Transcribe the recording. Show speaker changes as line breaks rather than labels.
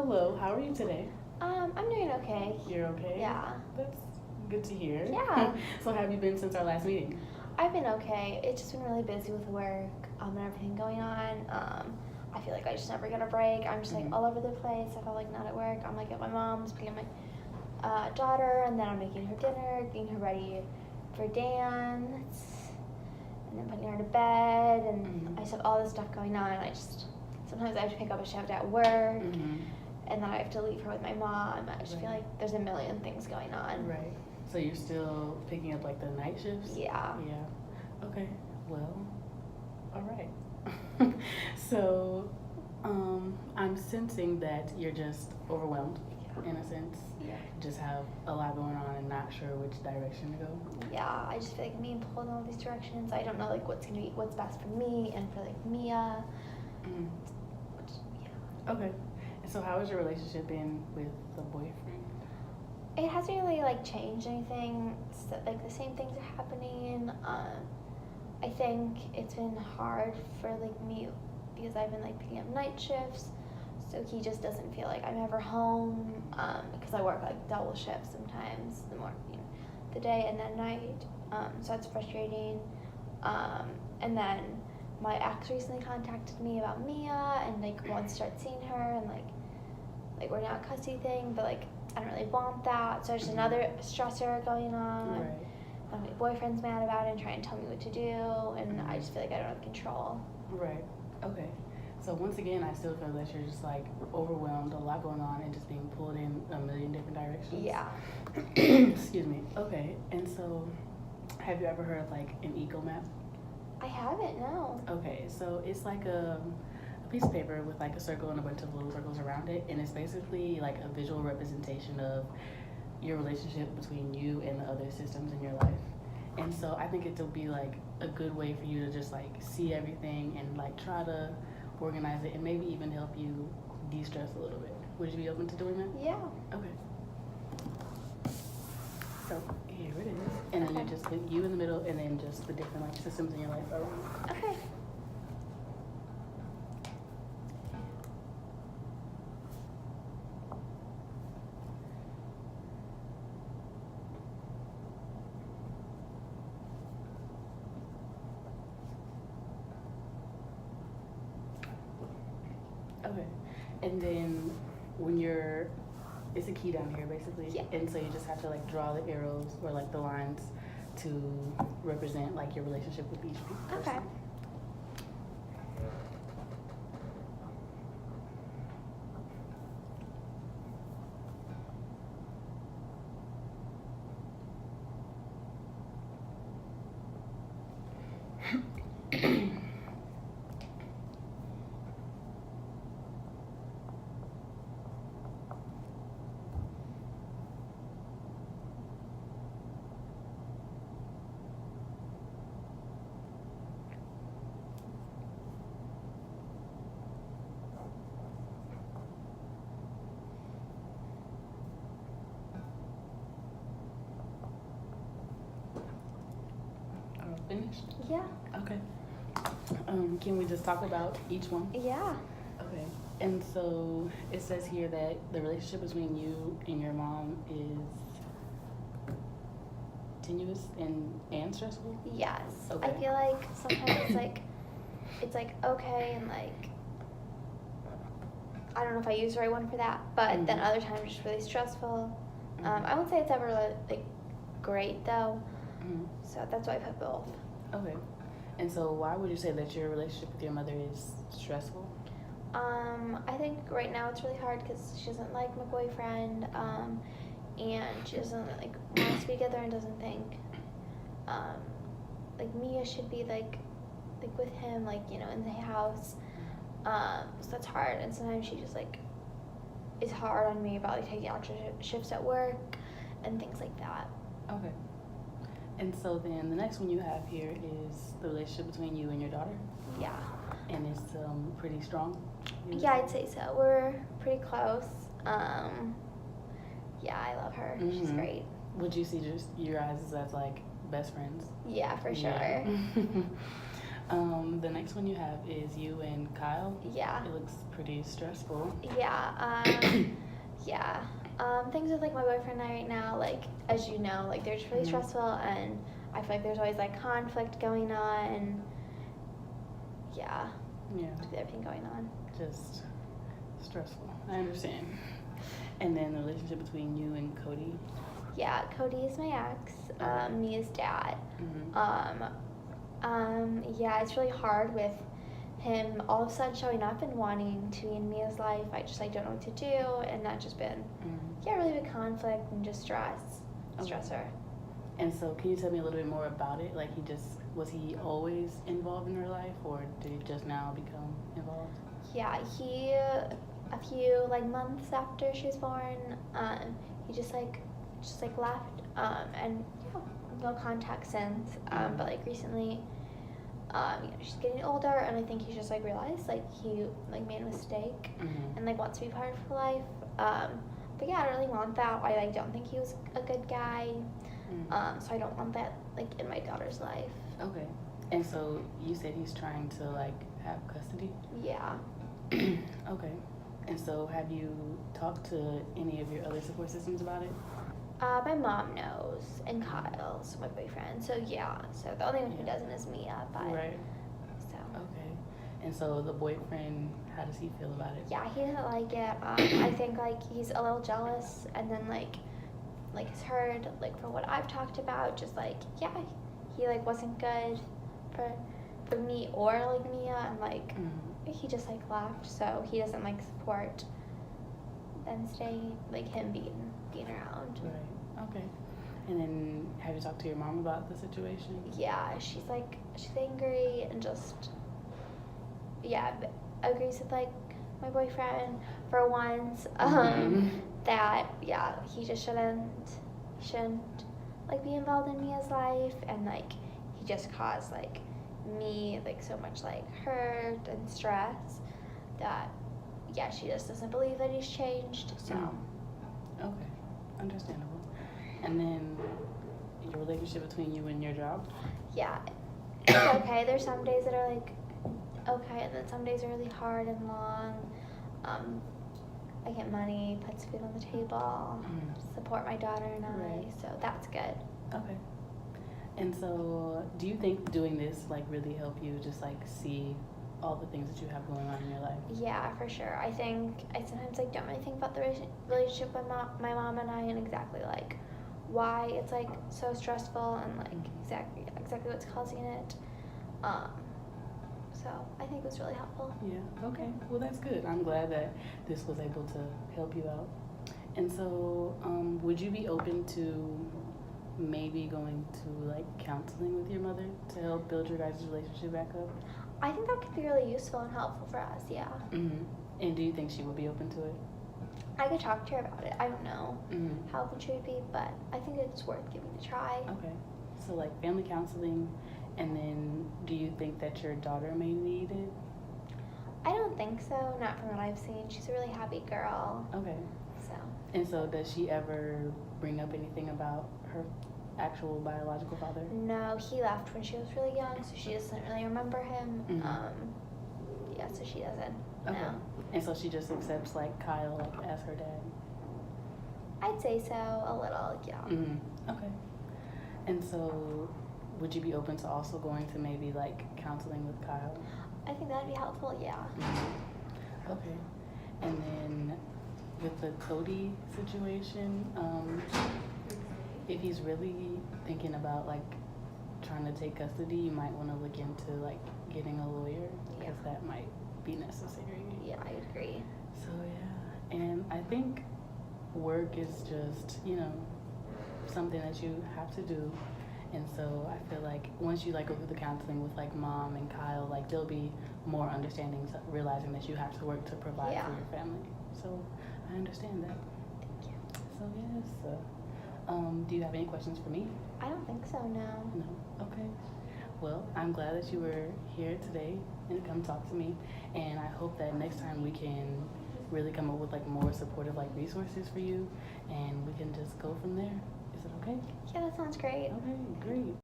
Hello, how are you today?
I'm doing okay.
You're okay?
Yeah.
That's good to hear.
Yeah.
So, have you been since our last meeting?
I've been okay. It's just been really busy with work, and everything going on. I feel like I just never get a break. I'm just like
Mhm.
all over the place. I felt like not at work. I'm like at my mom's, picking up my daughter, and then I'm making her dinner, getting her ready for dance, and then putting her to bed, and
Mhm.
I just have all this stuff going on. Sometimes I have to pick up a shift at work.
Mhm.
And then I have to leave her with my mom. I just feel
Right.
like there's a million things going on.
Right. So you're still picking up like the night shifts?
Yeah.
Yeah. Okay. Well, all right. So, I'm sensing that you're just overwhelmed in a sense.
Yeah.
Just have a lot going on and not sure which direction to go.
Yeah, I just feel like I'm being pulled in all these directions. I don't know like what's best for me and for like Mia.
Mm.
Which, yeah.
Okay. And so, how has your relationship been with the boyfriend?
It hasn't really like changed anything. So, like the same things are happening. I think it's been hard for like me because I've been like picking up night shifts. So he just doesn't feel like I'm ever home because I work like double shifts sometimes, the day and then night. So that's frustrating. And then my ex recently contacted me about Mia and like wants to start seeing her and like we're not a custody thing, but like I don't really want that. So there's
Mhm.
another stressor going on.
Right.
And my boyfriend's mad about it and trying to tell me what to do, and I just feel like I don't have control.
Right. Okay. So once again, I still feel that you're just like overwhelmed, a lot going on, and just being pulled in a million different directions.
Yeah.
Excuse me. Okay. And so, have you ever heard of like an eco map?
I haven't, no.
Okay. So it's like a piece of paper with like a circle and a bunch of little circles around it, and it's basically like a visual representation of your relationship between you and the other systems in your life. And so I think it will be like a good way for you to just like see everything and like try to organize it and maybe even help you de-stress a little bit. Would you be open to doing that?
Yeah.
Okay. So here it is. And then
Okay.
you just put you in the middle and then just the different like systems in your life around.
Okay.
Okay. And then when you're, it's a key down here basically.
Yeah.
And so you just have to like draw the arrows or like the lines to represent like your relationship with each person.
Okay.
Finished?
Yeah.
Okay. Can we just talk about each one?
Yeah.
Okay. And so it says here that the relationship between you and your mom is tenuous and stressful?
Yes.
Okay.
I feel like sometimes it's like okay and like I don't know if I use the right one for that, but then other times it's just really stressful. I won't say it's ever like great though.
Mhm.
So that's why I put both.
Okay. And so why would you say that your relationship with your mother is stressful?
I think right now it's really hard because she doesn't like my boyfriend, and she doesn't like want us to be together and doesn't think, like Mia should be like with him, like in the house. So that's hard, and sometimes she just like is hard on me about like taking extra shifts at work and things like that.
Okay. And so then the next one you have here is the relationship between you and your daughter,
Yeah.
and it's pretty strong.
Yeah, I'd say so. We're pretty close. Yeah, I love her. She's
Mhm.
great.
Would you see just your guys as like best friends?
Yeah, for sure.
Yeah. The next one you have is you and Kyle.
Yeah.
It looks pretty stressful.
Yeah. Yeah. Things with like my boyfriend and I right now, like as you know, like they're just really stressful, and I feel like there's always like conflict going on. Yeah.
Yeah.
With everything going on.
Just stressful. I understand. And then the relationship between you and Cody.
Yeah, Cody is my ex. Mia's dad. Yeah, it's really hard with him all of a sudden showing up and wanting to be in Mia's life. I just like don't know what to do, and that's just been really big conflict and just stressor.
And so, can you tell me a little bit more about it? Like, was he always involved in her life, or did he just now become involved?
Yeah, he a few like months after she was born, he just left, and no contact since. But like recently, she's getting older, and I think he's just like realized like he like made a mistake and like wants to be part of her life. But yeah, I don't really want that. I like don't think he was a good guy. So I don't want that like in my daughter's life.
Okay. And so you said he's trying to like have custody?
Yeah.
Okay. And so have you talked to any of your other support systems about it?
My mom knows, and Kyle's my boyfriend. So yeah. So the only one who doesn't is Mia. But
right.
So.
Okay. And so the boyfriend, how does he feel about it?
Yeah, he doesn't like it. I think like he's a little jealous, and then like he's heard like from what I've talked about, just like he like wasn't good for me or like Mia, and like he just like left, so he doesn't like support them staying, like him being around.
Right. Okay. And then have you talked to your mom about the situation?
Yeah, she's angry and just agrees with like my boyfriend for once. That he just shouldn't like be involved in Mia's life, and like he just caused like me like so much like hurt and stress that she just doesn't believe that he's changed. So
okay, understandable. And then your relationship between you and your job?
Yeah, it's okay. There's some days that are like okay, and then some days are really hard and long. I get money, puts food on the table, support my daughter and I, so that's good.
Okay. And so, do you think doing this like really help you just like see all the things that you have going on in your life?
Yeah, for sure. I think I sometimes like don't really think about the relationship with my mom and I, and exactly like why it's like so stressful, and like exactly what's causing it. So I think it was really helpful.
Yeah, okay. Well, that's good. I'm glad that this was able to help you out. And so, would you be open to maybe going to like counseling with your mother to help build your guys' relationship back up?
I think that could be really useful and helpful for us, yeah.
And do you think she would be open to it?
I could talk to her about it. I don't know how open she would be, but I think it's worth giving a try.
Okay. So like family counseling. And then, do you think that your daughter may need it?
I don't think so, not from what I've seen. She's a really happy girl.
Okay.
So.
And so, does she ever bring up anything about her actual biological father?
No, he left when she was really young, so she doesn't really remember him. So she doesn't.
Okay.
No.
And so she just accepts like Kyle like as her dad?
I'd say so, a little, yeah.
Okay. And so, would you be open to also going to maybe like counseling with Kyle?
I think that'd be helpful, yeah.
Okay. And then with the Cody situation, if he's really thinking about like trying to take custody, you might want to look into like getting a lawyer, because that might be necessary.
Yeah, I agree.
So yeah, and I think work is just, something that you have to do. And so I feel like once you like go through the counseling with like mom and Kyle, like there'll be more understanding, realizing that you have to work to provide for your family. So I understand that.
Thank you.
So yes. Do you have any questions for me?
I don't think so, no.
No? Okay. Well, I'm glad that you were here today and come talk to me. And I hope that next time we can really come up with like more supportive like resources for you, and we can just go from there. Is it okay?
Yeah, that sounds great.
Okay, great.